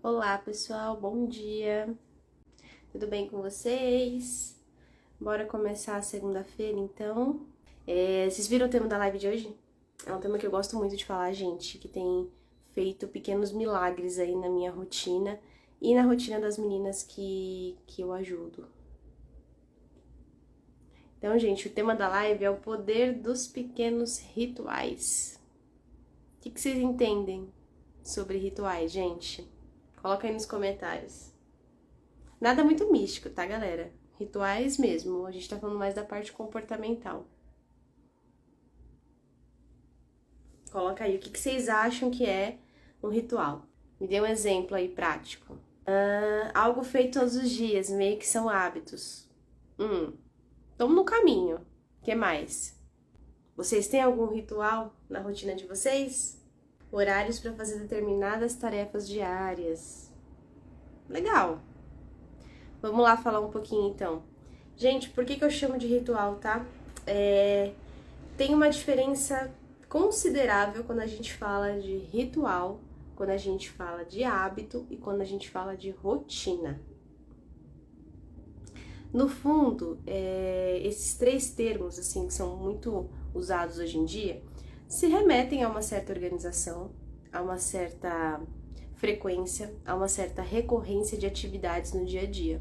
Olá, pessoal, bom dia. Tudo bem com vocês? Bora começar a segunda-feira, então. Vocês viram o tema da live de hoje? É um tema que eu gosto muito de falar, gente, que tem feito pequenos milagres aí na minha rotina e na rotina das meninas que eu ajudo. Então, gente, o tema da live é o poder dos pequenos rituais. O que vocês entendem sobre rituais, gente? Coloca aí nos comentários. Nada muito místico, tá, galera? Rituais mesmo, a gente tá falando mais da parte comportamental. Coloca aí o que vocês acham que é um ritual. Me dê um exemplo aí prático. Algo feito todos os dias, meio que são hábitos. Tamo no caminho. O que mais? Vocês têm algum ritual na rotina de vocês? Horários para fazer determinadas tarefas diárias. Legal. Vamos lá falar um pouquinho então. Gente, por que eu chamo de ritual, tá? Tem uma diferença considerável quando a gente fala de ritual, quando a gente fala de hábito e quando a gente fala de rotina. No fundo, esses três termos, assim, que são muito usados hoje em dia, se remetem a uma certa organização, a uma certa frequência, a uma certa recorrência de atividades no dia a dia.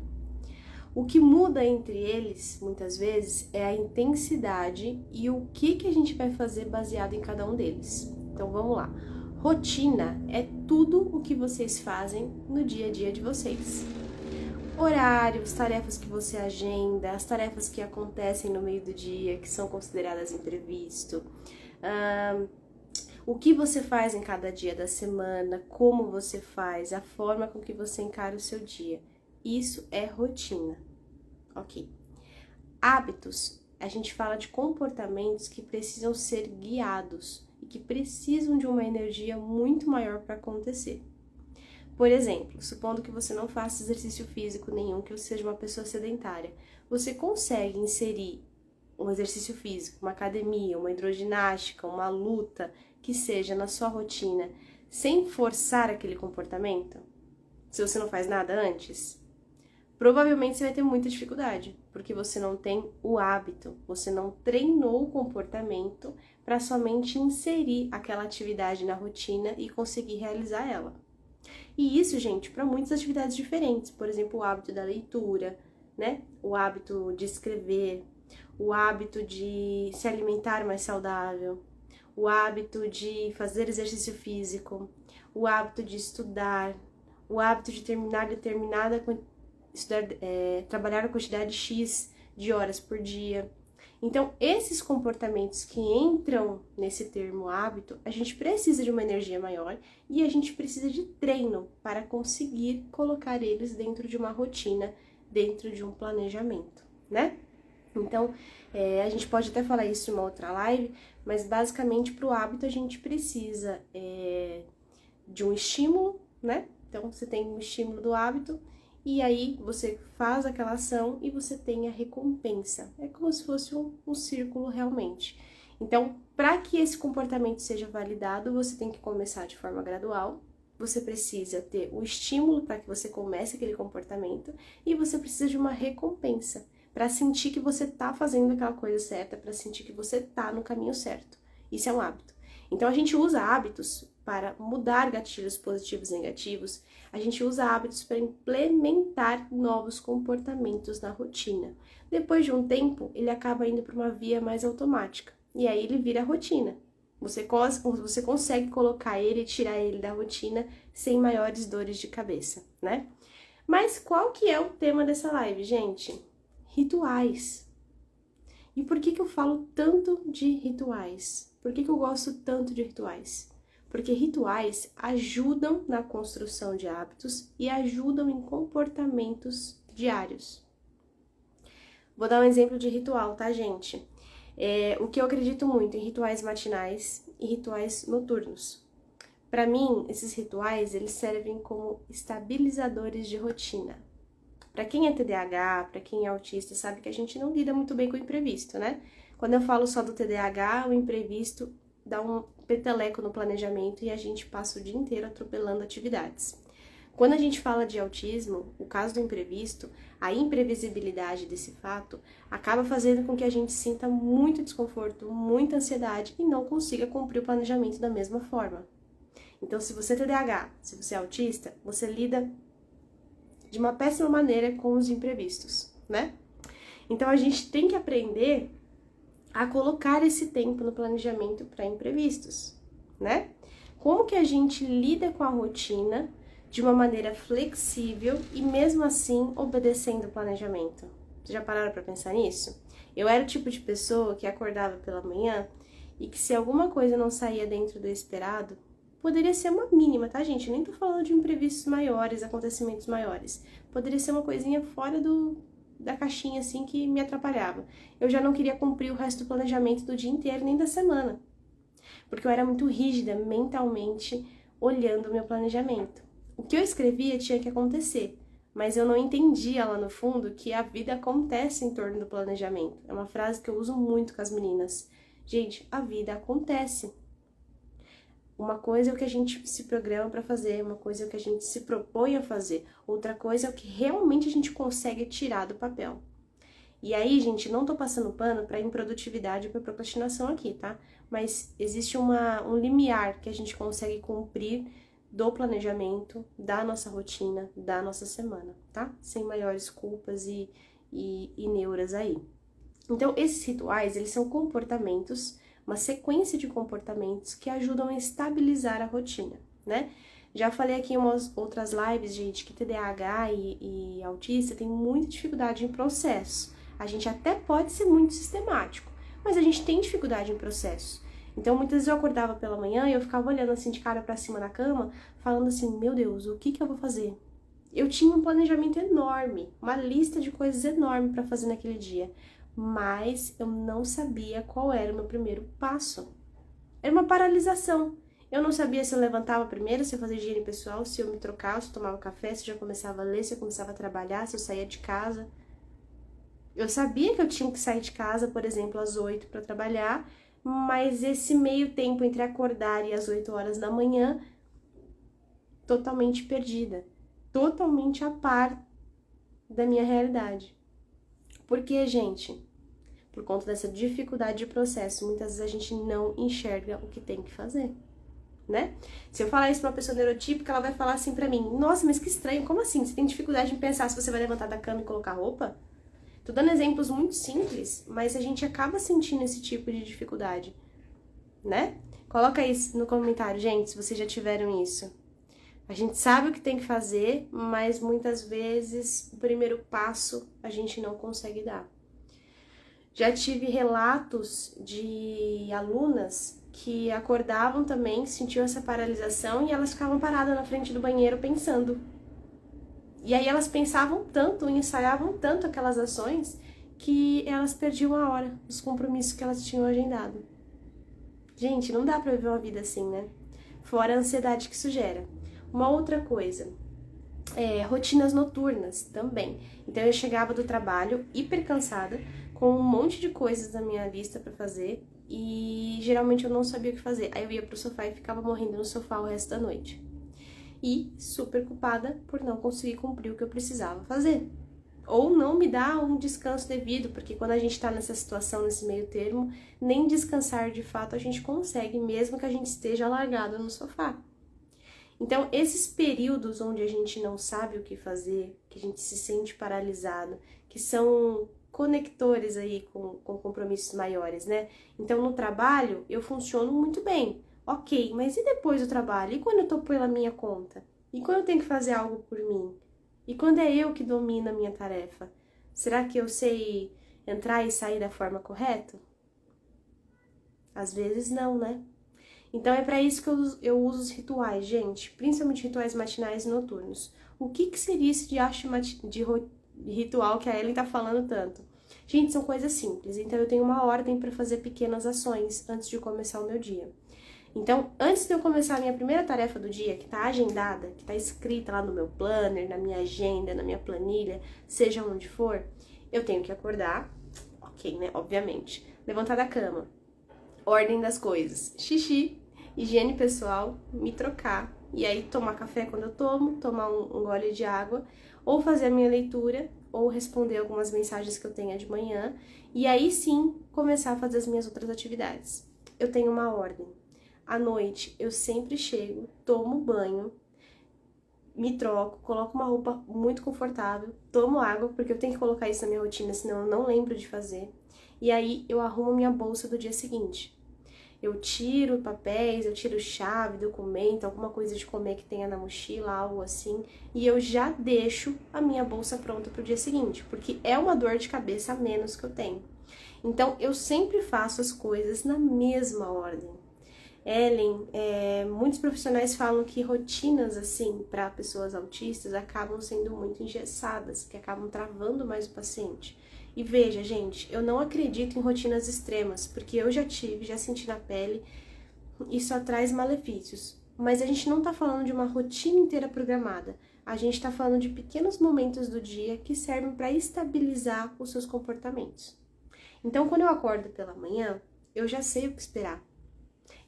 O que muda entre eles, muitas vezes, é a intensidade e o que a gente vai fazer baseado em cada um deles. Então, vamos lá. Rotina é tudo o que vocês fazem no dia a dia de vocês. Horários, tarefas que você agenda, as tarefas que acontecem no meio do dia, que são consideradas imprevisto. O que você faz em cada dia da semana, como você faz, a forma com que você encara o seu dia. Isso é rotina, ok? Hábitos, a gente fala de comportamentos que precisam ser guiados e que precisam de uma energia muito maior para acontecer. Por exemplo, supondo que você não faça exercício físico nenhum, que você seja uma pessoa sedentária, você consegue inserir um exercício físico, uma academia, uma hidroginástica, uma luta, que seja na sua rotina, sem forçar aquele comportamento? Se você não faz nada antes? Provavelmente você vai ter muita dificuldade, porque você não tem o hábito, você não treinou o comportamento para somente inserir aquela atividade na rotina e conseguir realizar ela. E isso, gente, para muitas atividades diferentes, por exemplo, o hábito da leitura, né? O hábito de escrever, o hábito de se alimentar mais saudável, o hábito de fazer exercício físico, o hábito de estudar, o hábito de terminar trabalhar a quantidade X de horas por dia. Então, esses comportamentos que entram nesse termo hábito, a gente precisa de uma energia maior e a gente precisa de treino para conseguir colocar eles dentro de uma rotina, dentro de um planejamento, né? Então, a gente pode até falar isso em uma outra live, mas basicamente para o hábito a gente precisa de um estímulo, né? Então, você tem um estímulo do hábito e aí você faz aquela ação e você tem a recompensa. É como se fosse um círculo realmente. Então, para que esse comportamento seja validado, você tem que começar de forma gradual. Você precisa ter o estímulo para que você comece aquele comportamento e você precisa de uma recompensa para sentir que você tá fazendo aquela coisa certa, para sentir que você tá no caminho certo. Isso é um hábito. Então, a gente usa hábitos para mudar gatilhos positivos e negativos, a gente usa hábitos para implementar novos comportamentos na rotina. Depois de um tempo, ele acaba indo para uma via mais automática, e aí ele vira rotina. Você consegue colocar ele e tirar ele da rotina sem maiores dores de cabeça, né? Mas qual que é o tema dessa live, gente? Rituais. E por que eu falo tanto de rituais? Por que eu gosto tanto de rituais? Porque rituais ajudam na construção de hábitos e ajudam em comportamentos diários. Vou dar um exemplo de ritual, tá, gente? O que eu acredito muito em rituais matinais e rituais noturnos. Para mim, esses rituais, eles servem como estabilizadores de rotina. Para quem é TDAH, para quem é autista, sabe que a gente não lida muito bem com o imprevisto, né? Quando eu falo só do TDAH, o imprevisto dá um peteleco no planejamento e a gente passa o dia inteiro atropelando atividades. Quando a gente fala de autismo, o caso do imprevisto, a imprevisibilidade desse fato acaba fazendo com que a gente sinta muito desconforto, muita ansiedade e não consiga cumprir o planejamento da mesma forma. Então, se você é TDAH, se você é autista, você lida de uma péssima maneira com os imprevistos, né? Então, a gente tem que aprender a colocar esse tempo no planejamento para imprevistos, né? Como que a gente lida com a rotina de uma maneira flexível e mesmo assim obedecendo o planejamento? Vocês já pararam para pensar nisso? Eu era o tipo de pessoa que acordava pela manhã e que se alguma coisa não saía dentro do esperado, poderia ser uma mínima, tá, gente? Eu nem tô falando de imprevistos maiores, acontecimentos maiores. Poderia ser uma coisinha fora da caixinha, assim, que me atrapalhava. Eu já não queria cumprir o resto do planejamento do dia inteiro, nem da semana. Porque eu era muito rígida mentalmente, olhando o meu planejamento. O que eu escrevia tinha que acontecer, mas eu não entendia lá no fundo que a vida acontece em torno do planejamento. É uma frase que eu uso muito com as meninas. Gente, a vida acontece. Uma coisa é o que a gente se programa para fazer, uma coisa é o que a gente se propõe a fazer, outra coisa é o que realmente a gente consegue tirar do papel. E aí, gente, não tô passando pano para improdutividade ou para procrastinação aqui, tá? Mas existe um limiar que a gente consegue cumprir do planejamento, da nossa rotina, da nossa semana, tá? Sem maiores culpas e neuras aí. Então, esses rituais, eles são comportamentos, uma sequência de comportamentos que ajudam a estabilizar a rotina, né? Já falei aqui em umas outras lives, gente, que TDAH e autista tem muita dificuldade em processo. A gente até pode ser muito sistemático, mas a gente tem dificuldade em processo. Então, muitas vezes eu acordava pela manhã e eu ficava olhando assim de cara pra cima na cama, falando assim, meu Deus, o que eu vou fazer? Eu tinha um planejamento enorme, uma lista de coisas enorme para fazer naquele dia, mas eu não sabia qual era o meu primeiro passo. Era uma paralisação. Eu não sabia se eu levantava primeiro, se eu fazia higiene pessoal, se eu me trocava, se eu tomava café, se eu já começava a ler, se eu começava a trabalhar, se eu saía de casa. Eu sabia que eu tinha que sair de casa, por exemplo, às 8 para trabalhar, mas esse meio tempo entre acordar e as 8 horas da manhã, totalmente perdida, totalmente a par da minha realidade. Porque, gente, por conta dessa dificuldade de processo, muitas vezes a gente não enxerga o que tem que fazer, né? Se eu falar isso pra uma pessoa neurotípica, ela vai falar assim pra mim, nossa, mas que estranho, como assim? Você tem dificuldade em pensar se você vai levantar da cama e colocar roupa? Tô dando exemplos muito simples, mas a gente acaba sentindo esse tipo de dificuldade, né? Coloca isso no comentário, gente, se vocês já tiveram isso. A gente sabe o que tem que fazer, mas muitas vezes o primeiro passo a gente não consegue dar. Já tive relatos de alunas que acordavam também, sentiam essa paralisação e elas ficavam paradas na frente do banheiro pensando. E aí elas pensavam tanto, ensaiavam tanto aquelas ações, que elas perdiam a hora dos compromissos que elas tinham agendado. Gente, não dá pra viver uma vida assim, né? Fora a ansiedade que isso gera. Uma outra coisa, rotinas noturnas também. Então eu chegava do trabalho hiper cansada, com um monte de coisas na minha lista pra fazer, e geralmente eu não sabia o que fazer. Aí eu ia pro sofá e ficava morrendo no sofá o resto da noite. E super culpada por não conseguir cumprir o que eu precisava fazer. Ou não me dar um descanso devido, porque quando a gente tá nessa situação, nesse meio termo, nem descansar de fato a gente consegue, mesmo que a gente esteja largado no sofá. Então, esses períodos onde a gente não sabe o que fazer, que a gente se sente paralisado, que são conectores aí com compromissos maiores, né? Então, no trabalho, eu funciono muito bem. Ok, mas e depois do trabalho? E quando eu tô pela minha conta? E quando eu tenho que fazer algo por mim? E quando é eu que domino a minha tarefa? Será que eu sei entrar e sair da forma correta? Às vezes não, né? Então é para isso que eu uso os rituais, gente, principalmente rituais matinais e noturnos. O que seria esse de ritual que a Ellen tá falando tanto? Gente, são coisas simples, então eu tenho uma ordem para fazer pequenas ações antes de começar o meu dia. Então, antes de eu começar a minha primeira tarefa do dia, que tá agendada, que tá escrita lá no meu planner, na minha agenda, na minha planilha, seja onde for, eu tenho que acordar, ok, né, obviamente, levantar da cama, ordem das coisas, xixi, higiene pessoal, me trocar, e aí tomar café quando eu tomo, tomar um gole de água, ou fazer a minha leitura, ou responder algumas mensagens que eu tenha de manhã, e aí sim começar a fazer as minhas outras atividades. Eu tenho uma ordem. À noite eu sempre chego, tomo banho, me troco, coloco uma roupa muito confortável, tomo água, porque eu tenho que colocar isso na minha rotina, senão eu não lembro de fazer. E aí eu arrumo minha bolsa do dia seguinte. Eu tiro papéis, eu tiro chave, documento, alguma coisa de comer que tenha na mochila, algo assim, e eu já deixo a minha bolsa pronta para o dia seguinte, porque é uma dor de cabeça a menos que eu tenho. Então eu sempre faço as coisas na mesma ordem. Ellen, muitos profissionais falam que rotinas assim para pessoas autistas acabam sendo muito engessadas, que acabam travando mais o paciente. E veja, gente, eu não acredito em rotinas extremas, porque eu já tive, já senti na pele, e só traz malefícios. Mas a gente não tá falando de uma rotina inteira programada. A gente tá falando de pequenos momentos do dia que servem para estabilizar os seus comportamentos. Então, quando eu acordo pela manhã, eu já sei o que esperar.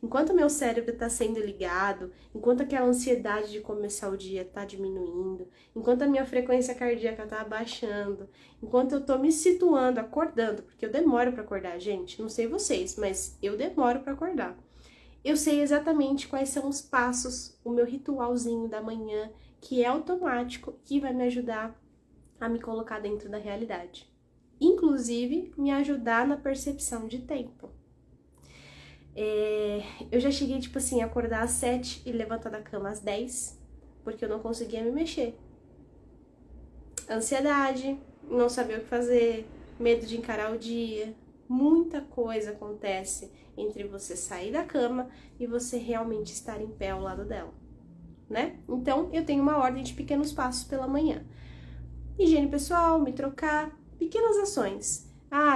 Enquanto o meu cérebro está sendo ligado, enquanto aquela ansiedade de começar o dia está diminuindo, enquanto a minha frequência cardíaca está abaixando, enquanto eu estou me situando, acordando, porque eu demoro para acordar, gente, não sei vocês, mas eu demoro para acordar. Eu sei exatamente quais são os passos, o meu ritualzinho da manhã, que é automático, que vai me ajudar a me colocar dentro da realidade. Inclusive, me ajudar na percepção de tempo. Eu já cheguei, tipo assim, a acordar às 7 e levantar da cama às 10, porque eu não conseguia me mexer. Ansiedade, não saber o que fazer, medo de encarar o dia. Muita coisa acontece entre você sair da cama e você realmente estar em pé ao lado dela, né? Então, eu tenho uma ordem de pequenos passos pela manhã. Higiene pessoal, me trocar, pequenas ações.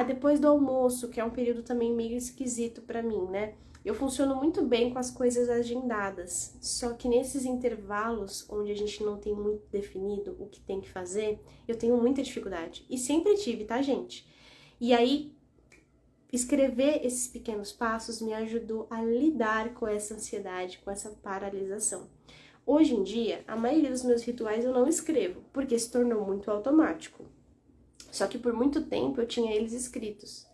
Depois do almoço, que é um período também meio esquisito pra mim, né? Eu funciono muito bem com as coisas agendadas, só que nesses intervalos onde a gente não tem muito definido o que tem que fazer, eu tenho muita dificuldade. E sempre tive, tá, gente? E aí, escrever esses pequenos passos me ajudou a lidar com essa ansiedade, com essa paralisação. Hoje em dia, a maioria dos meus rituais eu não escrevo, porque se tornou muito automático. Só que por muito tempo eu tinha eles escritos,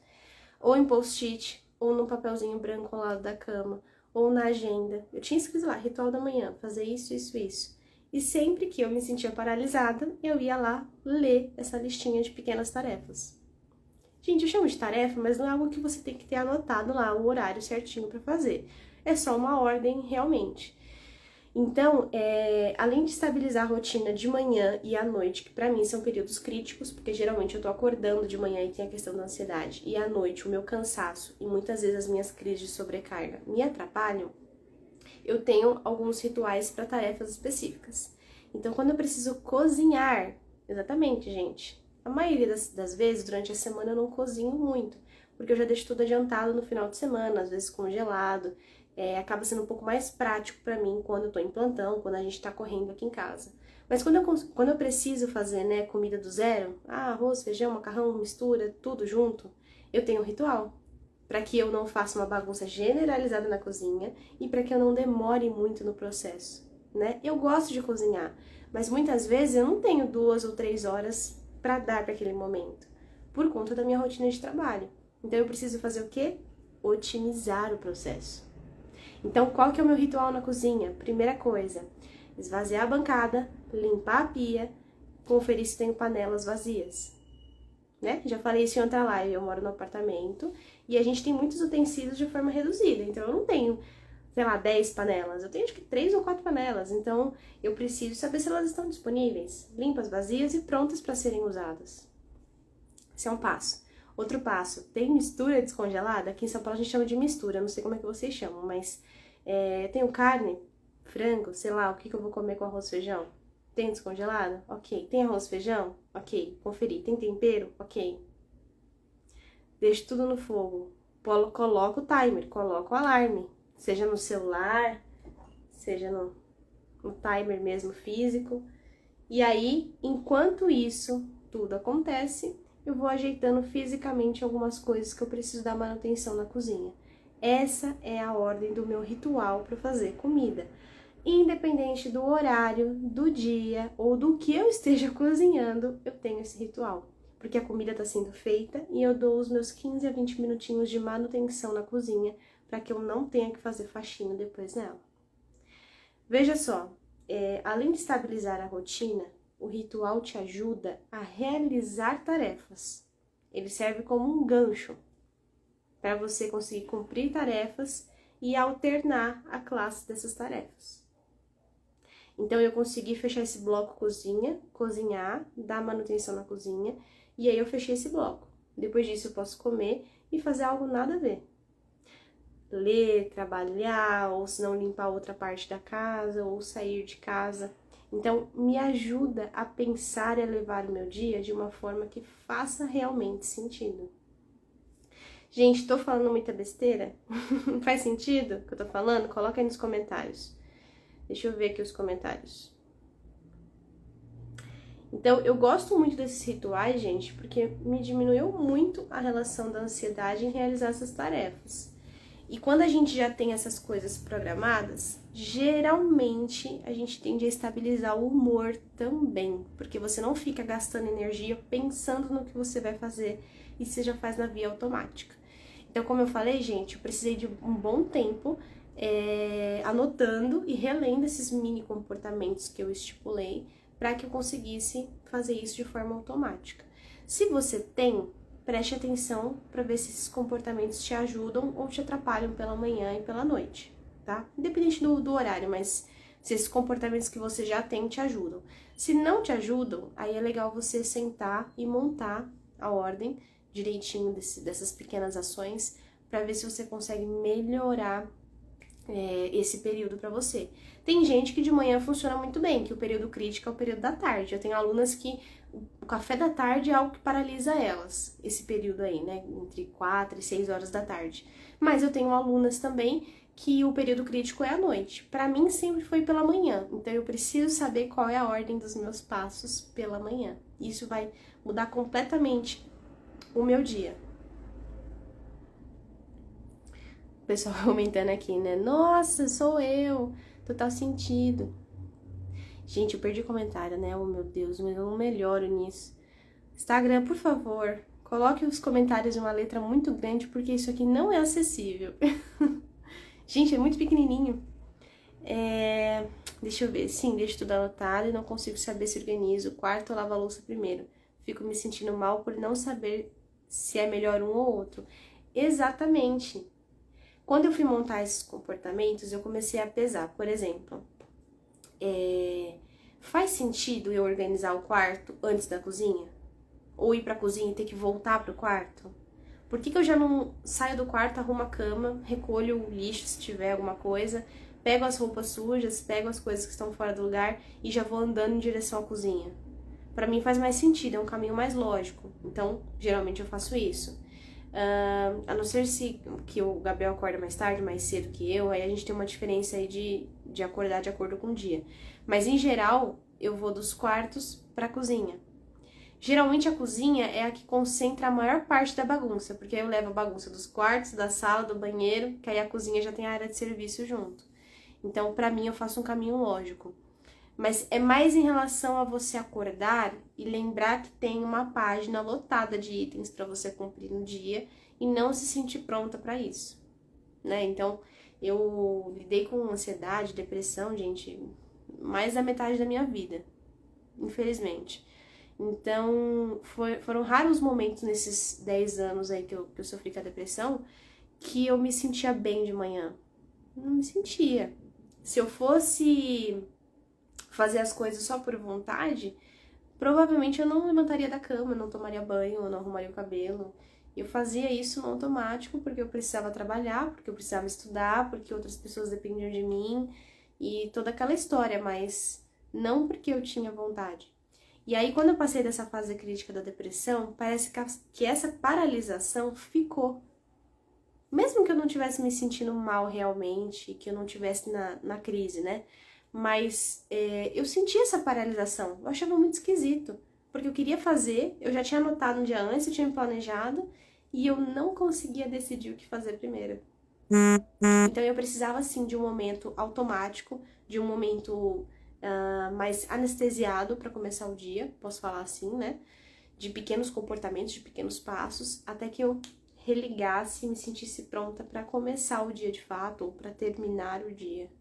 ou em post-it, ou no papelzinho branco ao lado da cama, ou na agenda. Eu tinha escrito lá, ritual da manhã, fazer isso, isso, isso. E sempre que eu me sentia paralisada, eu ia lá ler essa listinha de pequenas tarefas. Gente, eu chamo de tarefa, mas não é algo que você tem que ter anotado lá o horário certinho para fazer. É só uma ordem realmente. Então, além de estabilizar a rotina de manhã e à noite, que pra mim são períodos críticos, porque geralmente eu tô acordando de manhã e tem a questão da ansiedade, e à noite o meu cansaço e muitas vezes as minhas crises de sobrecarga me atrapalham, eu tenho alguns rituais para tarefas específicas. Então, quando eu preciso cozinhar, exatamente, gente, a maioria das vezes durante a semana eu não cozinho muito, porque eu já deixo tudo adiantado no final de semana, às vezes congelado. Acaba sendo um pouco mais prático para mim quando eu tô em plantão, quando a gente tá correndo aqui em casa. Mas quando eu preciso fazer, né, comida do zero, arroz, feijão, macarrão, mistura, tudo junto, eu tenho um ritual. Para que eu não faça uma bagunça generalizada na cozinha e para que eu não demore muito no processo, né? Eu gosto de cozinhar, mas muitas vezes eu não tenho 2 ou 3 horas para dar para aquele momento, por conta da minha rotina de trabalho. Então eu preciso fazer o quê? Otimizar o processo. Então, qual que é o meu ritual na cozinha? Primeira coisa, esvaziar a bancada, limpar a pia, conferir se tenho panelas vazias, né? Já falei isso em outra live, eu moro no apartamento e a gente tem muitos utensílios de forma reduzida, então eu não tenho, sei lá, 10 panelas, eu tenho acho que 3 ou 4 panelas, então eu preciso saber se elas estão disponíveis, limpas, vazias e prontas para serem usadas. Esse é um passo. Outro passo, tem mistura descongelada? Aqui em São Paulo a gente chama de mistura, não sei como é que vocês chamam, mas tenho carne, frango, sei lá, o que eu vou comer com arroz e feijão? Tem descongelado? Ok. Tem arroz e feijão? Ok. Conferir. Tem tempero? Ok. Deixo tudo no fogo. Coloco o timer, coloco o alarme, seja no celular, seja no timer mesmo físico. E aí, enquanto isso tudo acontece, eu vou ajeitando fisicamente algumas coisas que eu preciso dar manutenção na cozinha. Essa é a ordem do meu ritual para fazer comida. independente do horário, do dia ou do que eu esteja cozinhando, eu tenho esse ritual. Porque a comida está sendo feita e eu dou os meus 15 a 20 minutinhos de manutenção na cozinha para que eu não tenha que fazer faxina depois nela. Veja só, além de estabilizar a rotina, o ritual te ajuda a realizar tarefas. Ele serve como um gancho para você conseguir cumprir tarefas e alternar a classe dessas tarefas. Então, eu consegui fechar esse bloco cozinha, cozinhar, dar manutenção na cozinha, e aí eu fechei esse bloco. Depois disso, eu posso comer e fazer algo nada a ver. Ler, trabalhar, ou se não limpar outra parte da casa, ou sair de casa. Então, me ajuda a pensar e a levar o meu dia de uma forma que faça realmente sentido. Gente, tô falando muita besteira? Faz sentido o que eu tô falando? Coloca aí nos comentários. Deixa eu ver aqui os comentários. Então, eu gosto muito desses rituais, gente, porque me diminuiu muito a relação da ansiedade em realizar essas tarefas. E quando a gente já tem essas coisas programadas, geralmente a gente tende a estabilizar o humor também, porque você não fica gastando energia pensando no que você vai fazer e você já faz na via automática. Então, como eu falei, gente, eu precisei de um bom tempo anotando e relendo esses mini comportamentos que eu estipulei para que eu conseguisse fazer isso de forma automática. Se você tem, preste atenção para ver se esses comportamentos te ajudam ou te atrapalham pela manhã e pela noite, tá? Independente do horário, mas se esses comportamentos que você já tem te ajudam. Se não te ajudam, aí é legal você sentar e montar a ordem direitinho dessas pequenas ações para ver se você consegue melhorar esse período para você. Tem gente que de manhã funciona muito bem, que o período crítico é o período da tarde. Eu tenho alunas que o café da tarde é algo que paralisa elas, esse período aí, né, entre 4 e 6 horas da tarde. Mas eu tenho alunas também que o período crítico é à noite. Para mim sempre foi pela manhã, então eu preciso saber qual é a ordem dos meus passos pela manhã. Isso vai mudar completamente o meu dia. O pessoal comentando aqui, né? Nossa, sou eu! Total sentido. Gente, eu perdi comentário, né? Oh, meu Deus, mas eu não melhoro nisso. Instagram, por favor, coloque os comentários em uma letra muito grande, porque isso aqui não é acessível. Gente, é muito pequenininho. Deixa eu ver. Sim, deixo tudo anotado e não consigo saber se organizo o quarto ou lavo a louça primeiro. Fico me sentindo mal por não saber se é melhor um ou outro. Exatamente. Quando eu fui montar esses comportamentos, eu comecei a pesar. Por exemplo, faz sentido eu organizar o quarto antes da cozinha? Ou ir pra cozinha e ter que voltar pro quarto? Por que eu já não saio do quarto, arrumo a cama, recolho o lixo se tiver alguma coisa, pego as roupas sujas, pego as coisas que estão fora do lugar e já vou andando em direção à cozinha? Pra mim faz mais sentido, é um caminho mais lógico. Então, geralmente eu faço isso. A não ser que o Gabriel acorda mais tarde, mais cedo que eu, aí a gente tem uma diferença aí de acordar de acordo com o dia. Mas, em geral, eu vou dos quartos pra cozinha. Geralmente, a cozinha é a que concentra a maior parte da bagunça, porque aí eu levo a bagunça dos quartos, da sala, do banheiro, que aí a cozinha já tem a área de serviço junto. Então, pra mim, eu faço um caminho lógico. Mas é mais em relação a você acordar e lembrar que tem uma página lotada de itens para você cumprir no dia e não se sentir pronta para isso, né? Então, eu lidei com ansiedade, depressão, gente, mais da metade da minha vida, infelizmente. Então, foram raros momentos nesses 10 anos aí que eu sofri com a depressão que eu me sentia bem de manhã. Não me sentia. Se eu fosse fazer as coisas só por vontade, provavelmente eu não levantaria da cama, não tomaria banho, eu não arrumaria o cabelo. Eu fazia isso no automático porque eu precisava trabalhar, porque eu precisava estudar, porque outras pessoas dependiam de mim e toda aquela história, mas não porque eu tinha vontade. E aí, quando eu passei dessa fase crítica da depressão, parece que essa paralisação ficou. Mesmo que eu não estivesse me sentindo mal realmente, que eu não estivesse na crise, né? Mas eu sentia essa paralisação, eu achava muito esquisito, porque eu queria fazer, eu já tinha anotado um dia antes, eu tinha me planejado, e eu não conseguia decidir o que fazer primeiro. Então eu precisava, sim, de um momento automático, de um momento mais anestesiado para começar o dia, posso falar assim, né? De pequenos comportamentos, de pequenos passos, até que eu religasse e me sentisse pronta para começar o dia de fato ou para terminar o dia.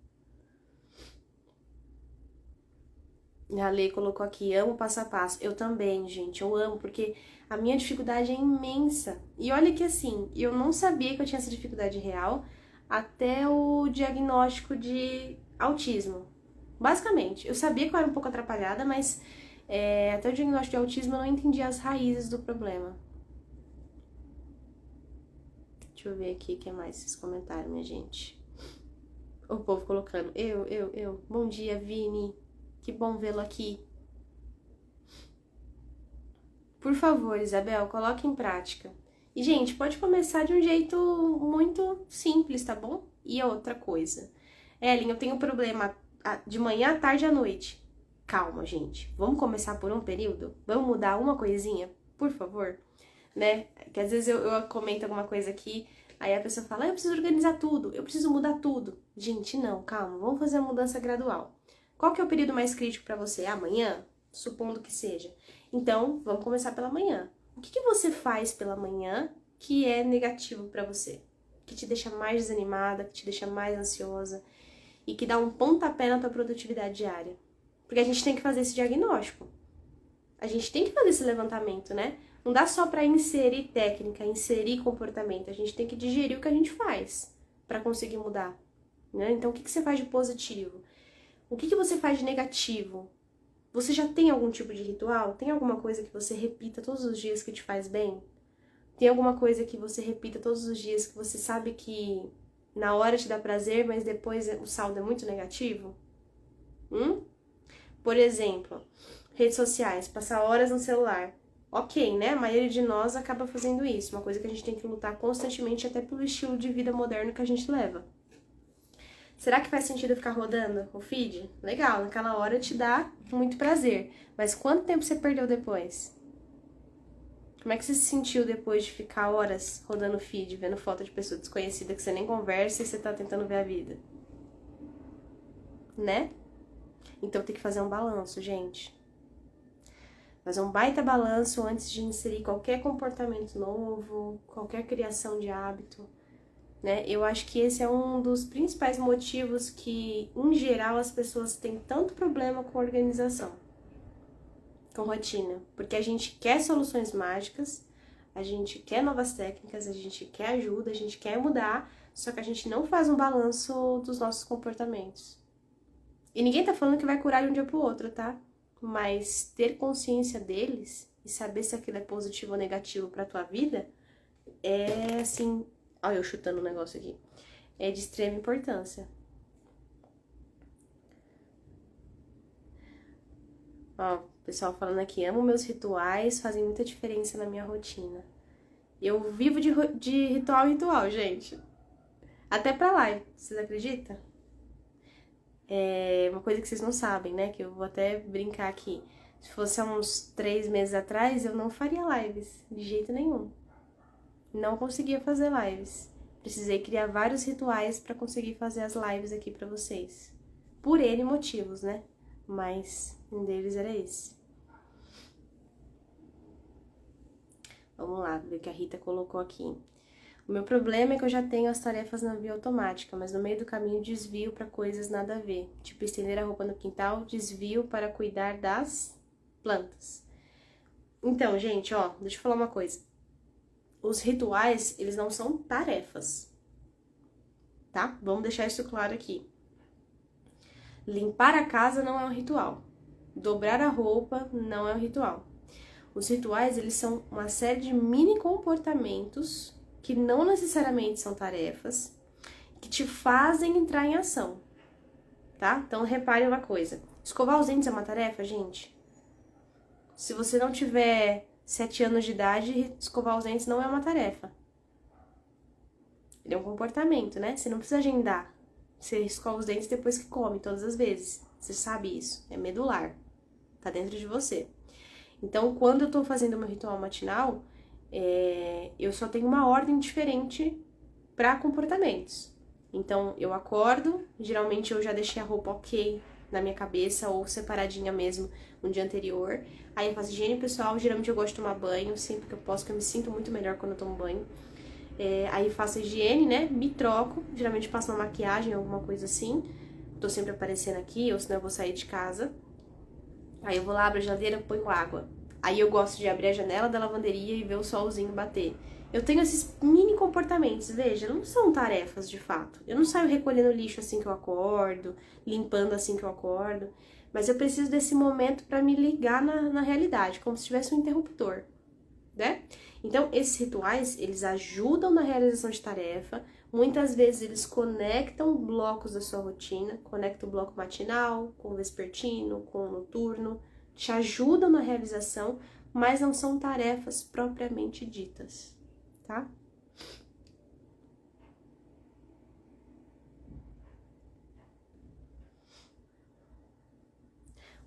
A Lei colocou aqui, amo passo a passo. Eu também, gente, eu amo, porque a minha dificuldade é imensa. E olha que assim, eu não sabia que eu tinha essa dificuldade real até o diagnóstico de autismo. Basicamente, eu sabia que eu era um pouco atrapalhada, mas até o diagnóstico de autismo eu não entendia as raízes do problema. Deixa eu ver aqui o que mais vocês comentaram, minha gente. O povo colocando, eu. Bom dia, Vini. Que bom vê-lo aqui. Por favor, Isabel, coloque em prática. E, gente, pode começar de um jeito muito simples, tá bom? E outra coisa. Ellen, eu tenho problema de manhã, à tarde e à noite. Calma, gente. Vamos começar por um período? Vamos mudar uma coisinha, por favor? Né? Que às vezes eu comento alguma coisa aqui, aí a pessoa fala, eu preciso organizar tudo, eu preciso mudar tudo. Gente, não, calma, vamos fazer a mudança gradual. Qual que é o período mais crítico para você? Amanhã? Supondo que seja. Então, vamos começar pela manhã. O que você faz pela manhã que é negativo para você? Que te deixa mais desanimada, que te deixa mais ansiosa e que dá um pontapé na tua produtividade diária? Porque a gente tem que fazer esse diagnóstico. A gente tem que fazer esse levantamento, né? Não dá só para inserir técnica, inserir comportamento. A gente tem que digerir o que a gente faz para conseguir mudar, né? Então, o que você faz de positivo? O que você faz de negativo? Você já tem algum tipo de ritual? Tem alguma coisa que você repita todos os dias que te faz bem? Tem alguma coisa que você repita todos os dias que você sabe que na hora te dá prazer, mas depois o saldo é muito negativo? Por exemplo, redes sociais, passar horas no celular. Ok, né? A maioria de nós acaba fazendo isso. Uma coisa que a gente tem que lutar constantemente até pelo estilo de vida moderno que a gente leva. Será que faz sentido ficar rodando o feed? Legal, naquela hora te dá muito prazer. Mas quanto tempo você perdeu depois? Como é que você se sentiu depois de ficar horas rodando o feed, vendo foto de pessoa desconhecida que você nem conversa e você tá tentando ver a vida? Né? Então tem que fazer um balanço, gente. Fazer um baita balanço antes de inserir qualquer comportamento novo, qualquer criação de hábito. Né? Eu acho que esse é um dos principais motivos que, em geral, as pessoas têm tanto problema com organização, com rotina. Porque a gente quer soluções mágicas, a gente quer novas técnicas, a gente quer ajuda, a gente quer mudar, só que a gente não faz um balanço dos nossos comportamentos. E ninguém tá falando que vai curar de um dia pro outro, tá? Mas ter consciência deles e saber se aquilo é positivo ou negativo pra tua vida é, assim... Olha eu chutando um negócio aqui. É de extrema importância. Ó, o pessoal falando aqui, amo meus rituais, fazem muita diferença na minha rotina. Eu vivo de ritual em ritual, gente. Até pra live, vocês acreditam? É uma coisa que vocês não sabem, né? Que eu vou até brincar aqui. Se fosse há uns 3 meses atrás, eu não faria lives, de jeito nenhum. Não conseguia fazer lives. Precisei criar vários rituais para conseguir fazer as lives aqui para vocês. Por N motivos, né? Mas um deles era esse. Vamos lá, ver o que a Rita colocou aqui. O meu problema é que eu já tenho as tarefas na via automática, mas no meio do caminho desvio para coisas nada a ver. Tipo, estender a roupa no quintal, desvio para cuidar das plantas. Então, gente, ó, deixa eu falar uma coisa. Os rituais, eles não são tarefas, tá? Vamos deixar isso claro aqui. Limpar a casa não é um ritual. Dobrar a roupa não é um ritual. Os rituais, eles são uma série de mini comportamentos que não necessariamente são tarefas, que te fazem entrar em ação, tá? Então, repare uma coisa. Escovar os dentes é uma tarefa, gente? Se você não tiver 7 anos de idade, escovar os dentes não é uma tarefa. Ele é um comportamento, né? Você não precisa agendar. Você escova os dentes depois que come, todas as vezes. Você sabe isso. É medular. Tá dentro de você. Então, quando eu tô fazendo meu ritual matinal, eu só tenho uma ordem diferente para comportamentos. Então, eu acordo, geralmente eu já deixei a roupa ok na minha cabeça, ou separadinha mesmo no dia anterior. Aí eu faço higiene pessoal, geralmente eu gosto de tomar banho, sempre que eu posso, porque eu me sinto muito melhor quando eu tomo banho. Aí faço a higiene, né, me troco, geralmente passo uma maquiagem, alguma coisa assim. Tô sempre aparecendo aqui, ou senão eu vou sair de casa. Aí eu vou lá, abro a geladeira, ponho água. Aí eu gosto de abrir a janela da lavanderia e ver o solzinho bater. Eu tenho esses mini comportamentos, veja, não são tarefas de fato. Eu não saio recolhendo lixo assim que eu acordo, limpando assim que eu acordo, mas eu preciso desse momento para me ligar na realidade, como se tivesse um interruptor, né? Então, esses rituais, eles ajudam na realização de tarefa, muitas vezes eles conectam blocos da sua rotina, conectam o bloco matinal com o vespertino, com o noturno, te ajudam na realização, mas não são tarefas propriamente ditas, tá?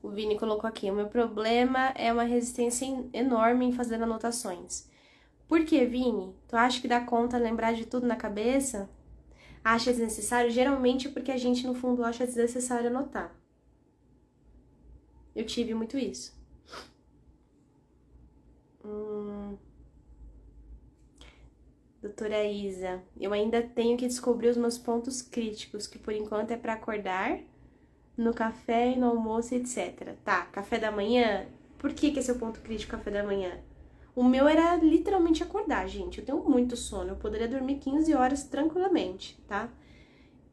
O Vini colocou aqui, o meu problema é uma resistência enorme em fazer anotações. Por que, Vini? Tu acha que dá conta lembrar de tudo na cabeça? Acha desnecessário? Geralmente é porque a gente, no fundo, acha desnecessário anotar. Eu tive muito isso. Doutora Isa, eu ainda tenho que descobrir os meus pontos críticos, que por enquanto é para acordar, no café e no almoço, etc. Tá, café da manhã? Por que é seu ponto crítico, café da manhã? O meu era literalmente acordar, gente. Eu tenho muito sono, eu poderia dormir 15 horas tranquilamente, tá?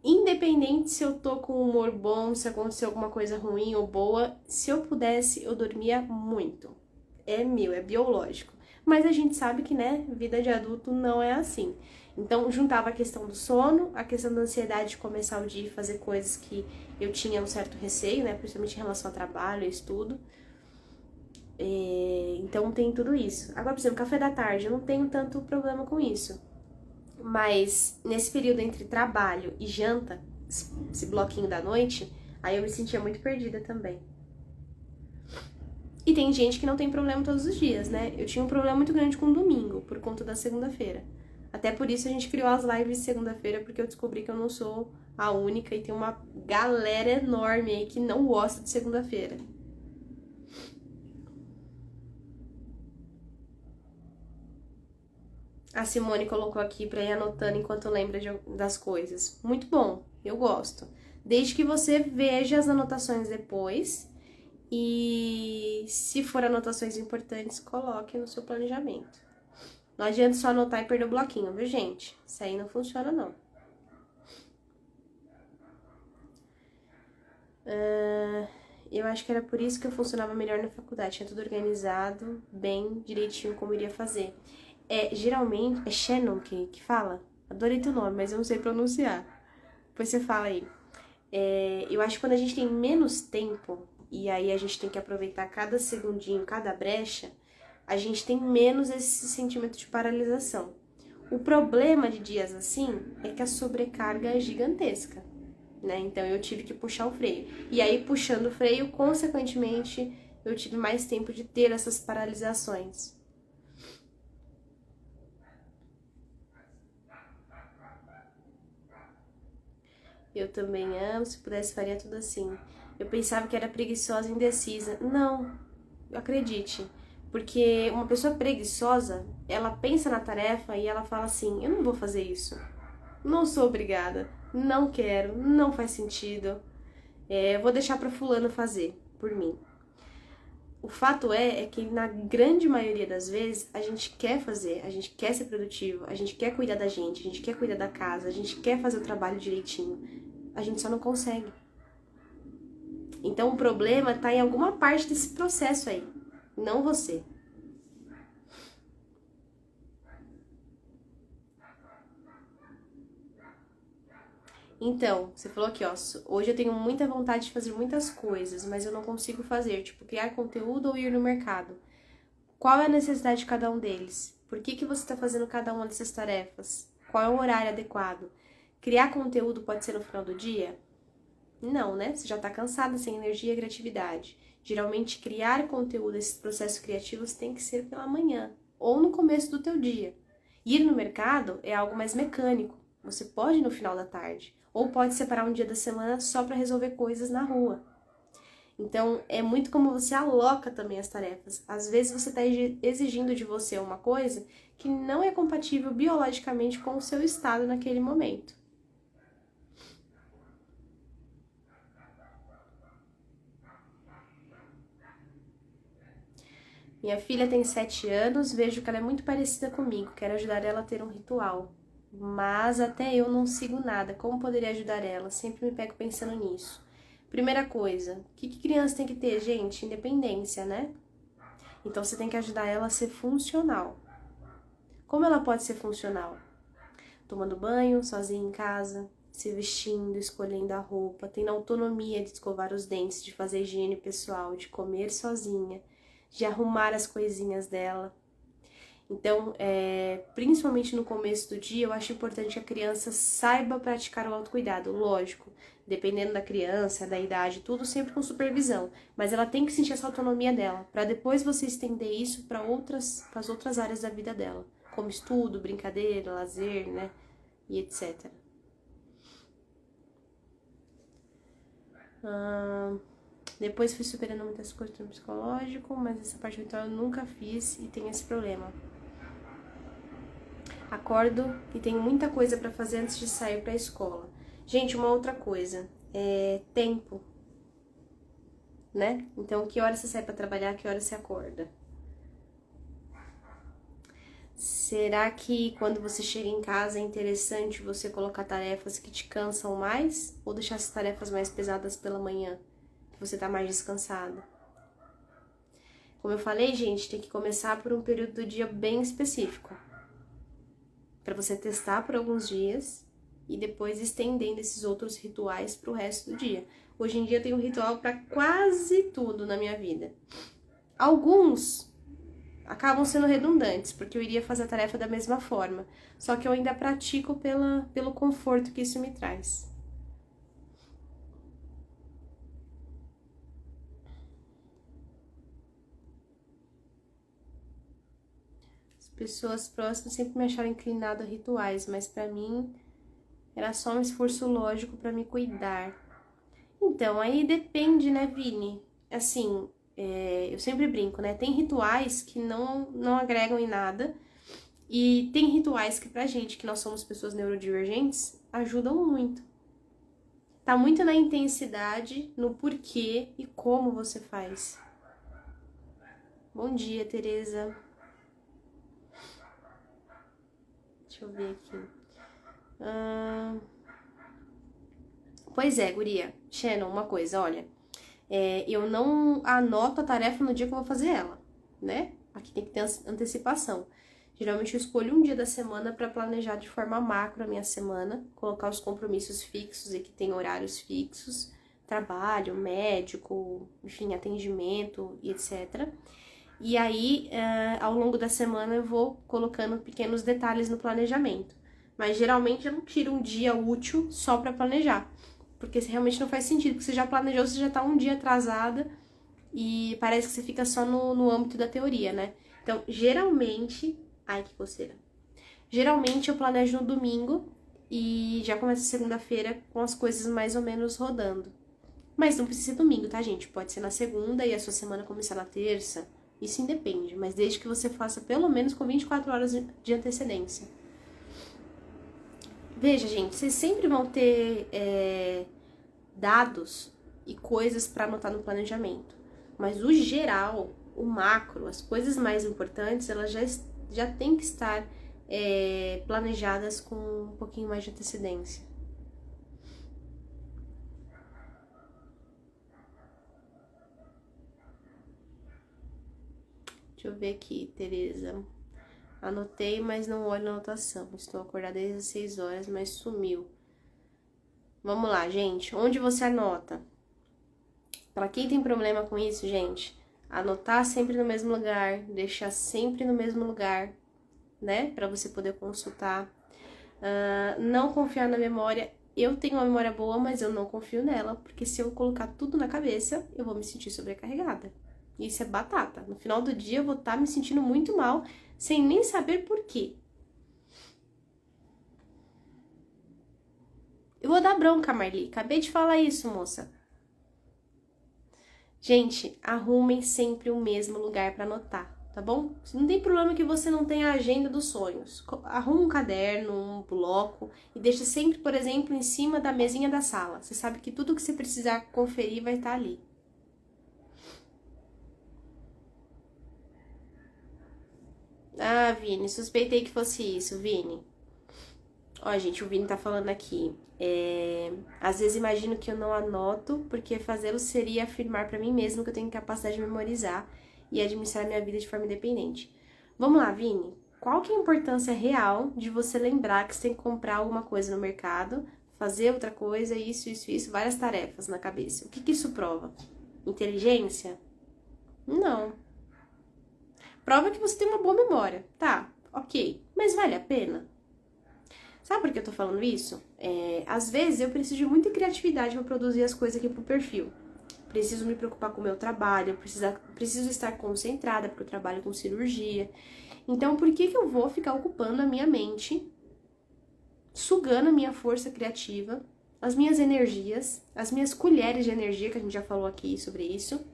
Independente se eu tô com humor bom, se aconteceu alguma coisa ruim ou boa, se eu pudesse, eu dormia muito. É meu, é biológico. Mas a gente sabe que, né, vida de adulto não é assim. Então, juntava a questão do sono, a questão da ansiedade de começar o dia e fazer coisas que eu tinha um certo receio, né, principalmente em relação ao trabalho e estudo. Então, tem tudo isso. Agora, por exemplo, café da tarde, eu não tenho tanto problema com isso. Mas, nesse período entre trabalho e janta, esse bloquinho da noite, aí eu me sentia muito perdida também. E tem gente que não tem problema todos os dias, né? Eu tinha um problema muito grande com o domingo, por conta da segunda-feira. Até por isso a gente criou as lives de segunda-feira, porque eu descobri que eu não sou a única e tem uma galera enorme aí que não gosta de segunda-feira. A Simone colocou aqui pra ir anotando enquanto lembra das coisas. Muito bom, eu gosto. Desde que você veja as anotações depois. E se for anotações importantes, coloque no seu planejamento. Não adianta só anotar e perder o bloquinho, viu, gente? Isso aí não funciona, não. Eu acho que era por isso que eu funcionava melhor na faculdade. Tinha tudo organizado, bem, direitinho, como iria fazer. Geralmente, é Shannon que fala? Adorei teu nome, mas eu não sei pronunciar. Depois você fala aí. Eu acho que quando a gente tem menos tempo, e aí a gente tem que aproveitar cada segundinho, cada brecha, a gente tem menos esse sentimento de paralisação. O problema de dias assim é que a sobrecarga é gigantesca, né? Então eu tive que puxar o freio. E aí, puxando o freio, consequentemente, eu tive mais tempo de ter essas paralisações. Eu também amo, se pudesse faria tudo assim. Eu pensava que era preguiçosa e indecisa. Não, acredite. Porque uma pessoa preguiçosa, ela pensa na tarefa e ela fala assim, eu não vou fazer isso. Não sou obrigada, não quero, não faz sentido. Vou deixar para fulano fazer, por mim. O fato é que na grande maioria das vezes a gente quer fazer, a gente quer ser produtivo, a gente quer cuidar da gente, a gente quer cuidar da casa, a gente quer fazer o trabalho direitinho. A gente só não consegue. Então o problema tá em alguma parte desse processo aí, não você. Então, você falou aqui, ó, hoje eu tenho muita vontade de fazer muitas coisas, mas eu não consigo fazer, tipo, criar conteúdo ou ir no mercado. Qual é a necessidade de cada um deles? Por que você está fazendo cada uma dessas tarefas? Qual é o horário adequado? Criar conteúdo pode ser no final do dia? Não, né? Você já tá cansada, sem energia e criatividade. Geralmente, criar conteúdo, esses processos criativos, tem que ser pela manhã ou no começo do teu dia. Ir no mercado é algo mais mecânico. Você pode no final da tarde. Ou pode separar um dia da semana só para resolver coisas na rua. Então, é muito como você aloca também as tarefas. Às vezes você está exigindo de você uma coisa que não é compatível biologicamente com o seu estado naquele momento. Minha filha tem 7 anos, vejo que ela é muito parecida comigo, quero ajudar ela a ter um ritual. Mas até eu não sigo nada, como poderia ajudar ela? Sempre me pego pensando nisso. Primeira coisa, o que criança tem que ter, gente? Independência, né? Então você tem que ajudar ela a ser funcional. Como ela pode ser funcional? Tomando banho, sozinha em casa, se vestindo, escolhendo a roupa, tendo autonomia de escovar os dentes, de fazer higiene pessoal, de comer sozinha, de arrumar as coisinhas dela. Então, principalmente no começo do dia, eu acho importante que a criança saiba praticar o autocuidado, lógico, dependendo da criança, da idade, tudo sempre com supervisão, mas ela tem que sentir essa autonomia dela, para depois você estender isso para as outras áreas da vida dela, como estudo, brincadeira, lazer, né, e etc. Depois fui superando muitas coisas no psicológico, mas essa parte virtual eu nunca fiz e tenho esse problema. Acordo e tenho muita coisa para fazer antes de sair para a escola. Gente, uma outra coisa, tempo, né? Então, que hora você sai para trabalhar, que hora você acorda? Será que quando você chega em casa é interessante você colocar tarefas que te cansam mais? Ou deixar essas tarefas mais pesadas pela manhã, que você tá mais descansada? Como eu falei, gente, tem que começar por um período do dia bem específico, para você testar por alguns dias e depois estendendo esses outros rituais para o resto do dia. Hoje em dia eu tenho um ritual para quase tudo na minha vida. Alguns acabam sendo redundantes, porque eu iria fazer a tarefa da mesma forma, só que eu ainda pratico pelo conforto que isso me traz. Pessoas próximas sempre me acharam inclinado a rituais, mas pra mim era só um esforço lógico pra me cuidar. Então, aí depende, né, Vini? Assim, eu sempre brinco, né? Tem rituais que não agregam em nada e tem rituais que pra gente, que nós somos pessoas neurodivergentes, ajudam muito. Tá muito na intensidade, no porquê e como você faz. Bom dia, Tereza. Deixa eu ver aqui. Pois é, guria. Shannon, uma coisa, olha. Eu não anoto a tarefa no dia que eu vou fazer ela, né? Aqui tem que ter antecipação. Geralmente eu escolho um dia da semana para planejar de forma macro a minha semana, colocar os compromissos fixos e que tem horários fixos, trabalho, médico, enfim, atendimento e etc. E aí, ao longo da semana, eu vou colocando pequenos detalhes no planejamento. Mas geralmente eu não tiro um dia útil só para planejar, porque realmente não faz sentido, porque você já planejou, você já tá um dia atrasada e parece que você fica só no âmbito da teoria, né? Então, geralmente... Ai, que coceira. Geralmente eu planejo no domingo e já começo segunda-feira com as coisas mais ou menos rodando. Mas não precisa ser domingo, tá, gente? Pode ser na segunda e a sua semana começar na terça. Isso independe, mas desde que você faça pelo menos com 24 horas de antecedência. Veja, gente, vocês sempre vão ter dados e coisas para anotar no planejamento. Mas o geral, o macro, as coisas mais importantes, elas já tem que estar planejadas com um pouquinho mais de antecedência. Deixa eu ver aqui, Tereza. Anotei, mas não olho a anotação. Estou acordada desde as 6 horas, mas sumiu. Vamos lá, gente. Onde você anota? Para quem tem problema com isso, gente, anotar sempre no mesmo lugar, deixar sempre no mesmo lugar, né? Para você poder consultar. Não confiar na memória. Eu tenho uma memória boa, mas eu não confio nela, porque se eu colocar tudo na cabeça, eu vou me sentir sobrecarregada. Isso é batata. No final do dia, eu vou estar me sentindo muito mal, sem nem saber por quê. Eu vou dar bronca, Marli. Acabei de falar isso, moça. Gente, arrumem sempre o mesmo lugar para anotar, tá bom? Não tem problema que você não tenha a agenda dos sonhos. Arruma um caderno, um bloco e deixa sempre, por exemplo, em cima da mesinha da sala. Você sabe que tudo que você precisar conferir vai estar ali. Ah, Vini, suspeitei que fosse isso, Vini. Ó, gente, o Vini tá falando aqui. Às vezes imagino que eu não anoto, porque fazê-lo seria afirmar pra mim mesmo que eu tenho capacidade de memorizar e administrar minha vida de forma independente. Vamos lá, Vini. Qual que é a importância real de você lembrar que você tem que comprar alguma coisa no mercado, fazer outra coisa, isso, várias tarefas na cabeça? O que que isso prova? Inteligência? Não. Prova que você tem uma boa memória. Tá, ok. Mas vale a pena? Sabe por que eu tô falando isso? Às vezes eu preciso de muita criatividade para produzir as coisas aqui pro perfil. Preciso me preocupar com o meu trabalho, preciso estar concentrada porque eu trabalho com cirurgia. Então, por que eu vou ficar ocupando a minha mente, sugando a minha força criativa, as minhas energias, as minhas colheres de energia, que a gente já falou aqui sobre isso,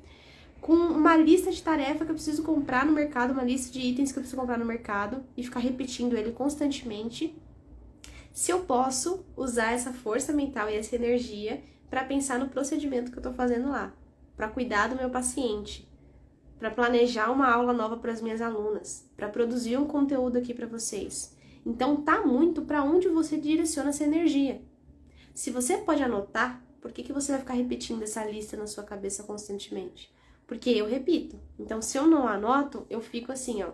com uma lista de tarefas que eu preciso comprar no mercado, uma lista de itens que eu preciso comprar no mercado e ficar repetindo ele constantemente, se eu posso usar essa força mental e essa energia para pensar no procedimento que eu tô fazendo lá, para cuidar do meu paciente, para planejar uma aula nova para as minhas alunas, para produzir um conteúdo aqui para vocês. Então tá muito para onde você direciona essa energia. Se você pode anotar, por que você vai ficar repetindo essa lista na sua cabeça constantemente? Porque eu repito. Então, se eu não anoto, eu fico assim, ó,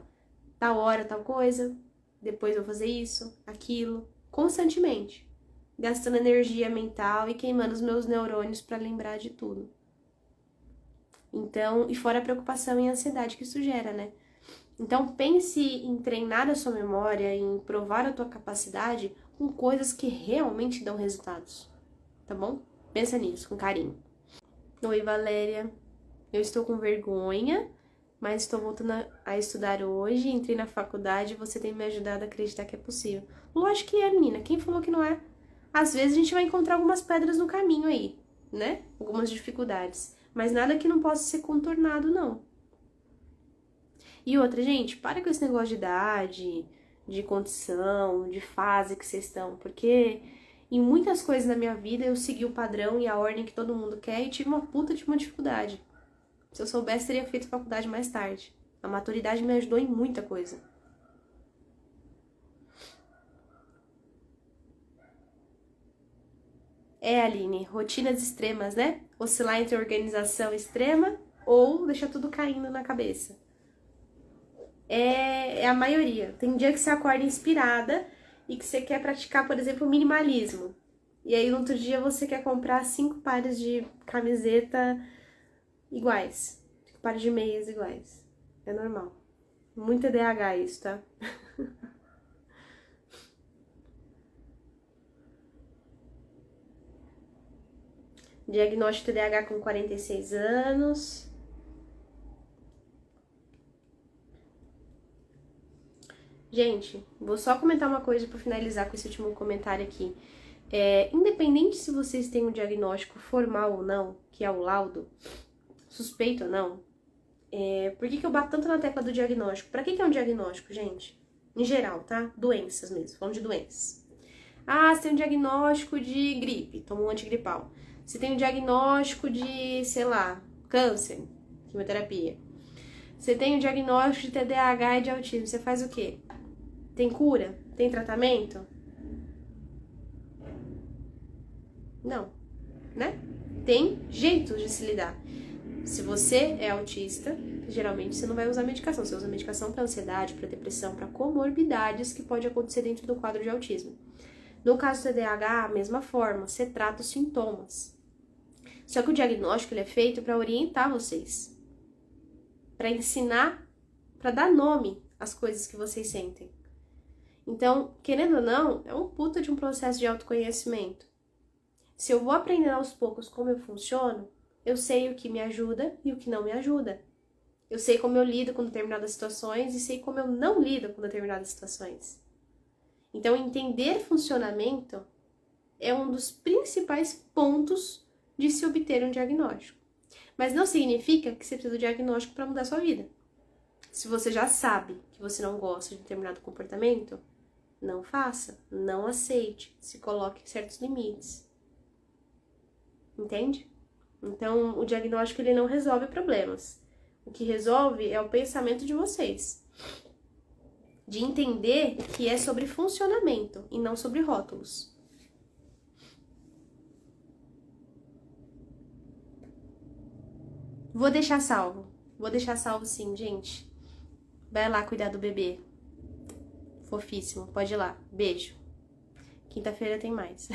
tal hora, tal coisa, depois eu vou fazer isso, aquilo, constantemente, gastando energia mental e queimando os meus neurônios para lembrar de tudo. Então, e fora a preocupação e a ansiedade que isso gera, né? Então, pense em treinar a sua memória, em provar a tua capacidade com coisas que realmente dão resultados, tá bom? Pensa nisso, com carinho. Oi, Valéria. Eu estou com vergonha, mas estou voltando a estudar hoje, entrei na faculdade e você tem me ajudado a acreditar que é possível. Lógico que é, menina. Quem falou que não é? Às vezes a gente vai encontrar algumas pedras no caminho aí, né? Algumas dificuldades. Mas nada que não possa ser contornado, não. E outra, gente, para com esse negócio de idade, de condição, de fase que vocês estão, porque em muitas coisas na minha vida eu segui o padrão e a ordem que todo mundo quer e tive uma puta de uma dificuldade. Se eu soubesse, teria feito faculdade mais tarde. A maturidade me ajudou em muita coisa. Aline, rotinas extremas, né? Oscilar entre organização extrema ou deixar tudo caindo na cabeça. É a maioria. Tem dia que você acorda inspirada e que você quer praticar, por exemplo, minimalismo. E aí no outro dia você quer comprar 5 pares de camiseta iguais. 5 pares de meias iguais. É normal. Muito TDAH isso, tá? Diagnóstico TDAH com 46 anos. Gente, vou só comentar uma coisa para finalizar com esse último comentário aqui. Independente se vocês têm um diagnóstico formal ou não, que é o laudo, suspeito ou não, por que eu bato tanto na tecla do diagnóstico? Pra que é um diagnóstico, gente? Em geral, tá? Doenças mesmo, falando de doenças. Ah, você tem um diagnóstico de gripe, toma um antigripal. Você tem um diagnóstico de, sei lá, câncer, quimioterapia. Você tem um diagnóstico de TDAH e de autismo, você faz o quê? Tem cura? Tem tratamento? Não, né? Tem jeitos de se lidar. Se você é autista, geralmente você não vai usar medicação. Você usa medicação para ansiedade, para depressão, para comorbidades que pode acontecer dentro do quadro de autismo. No caso do TDAH, a mesma forma, você trata os sintomas. Só que o diagnóstico ele é feito para orientar vocês, para ensinar, para dar nome às coisas que vocês sentem. Então, querendo ou não, é um puta de um processo de autoconhecimento. Se eu vou aprendendo aos poucos como eu funciono, eu sei o que me ajuda e o que não me ajuda. Eu sei como eu lido com determinadas situações e sei como eu não lido com determinadas situações. Então, entender funcionamento é um dos principais pontos de se obter um diagnóstico. Mas não significa que você precisa do diagnóstico para mudar a sua vida. Se você já sabe que você não gosta de determinado comportamento, não faça, não aceite, se coloque em certos limites. Entende? Então, o diagnóstico ele não resolve problemas. O que resolve é o pensamento de vocês. De entender que é sobre funcionamento e não sobre rótulos. Vou deixar salvo sim, gente. Vai lá cuidar do bebê. Fofíssimo, pode ir lá. Beijo. Quinta-feira tem mais.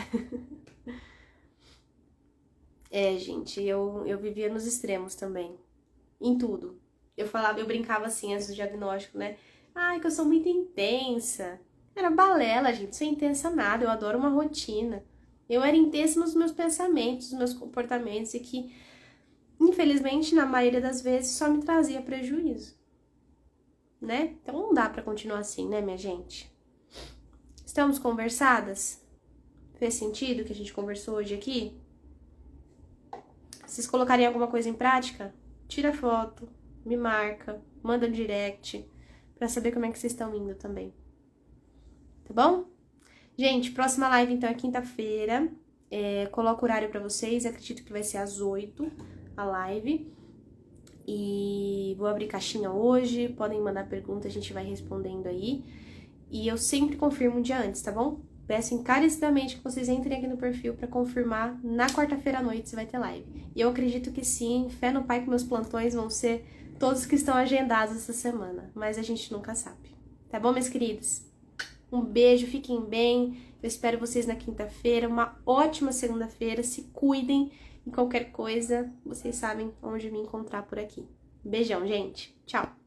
Gente, eu vivia nos extremos também. Em tudo. Eu brincava assim antes do diagnóstico, né? Ai, que eu sou muito intensa. Era balela, gente. Sou intensa nada. Eu adoro uma rotina. Eu era intensa nos meus pensamentos, nos meus comportamentos e que, infelizmente, na maioria das vezes, só me trazia prejuízo. Né? Então não dá pra continuar assim, né, minha gente? Estamos conversadas? Fez sentido o que a gente conversou hoje aqui? Vocês colocarem alguma coisa em prática? Tira foto, me marca, manda um direct pra saber como é que vocês estão indo também. Tá bom? Gente, próxima live então é quinta-feira. Coloco o horário pra vocês, acredito que vai ser às 8 a live. E vou abrir caixinha hoje, podem mandar pergunta, a gente vai respondendo aí. E eu sempre confirmo um dia antes, tá bom? Peço encarecidamente que vocês entrem aqui no perfil pra confirmar na quarta-feira à noite se vai ter live. E eu acredito que sim, fé no pai que meus plantões vão ser todos que estão agendados essa semana. Mas a gente nunca sabe. Tá bom, minhas queridas? Um beijo, fiquem bem. Eu espero vocês na quinta-feira. Uma ótima segunda-feira. Se cuidem. E qualquer coisa, vocês sabem onde me encontrar por aqui. Beijão, gente. Tchau.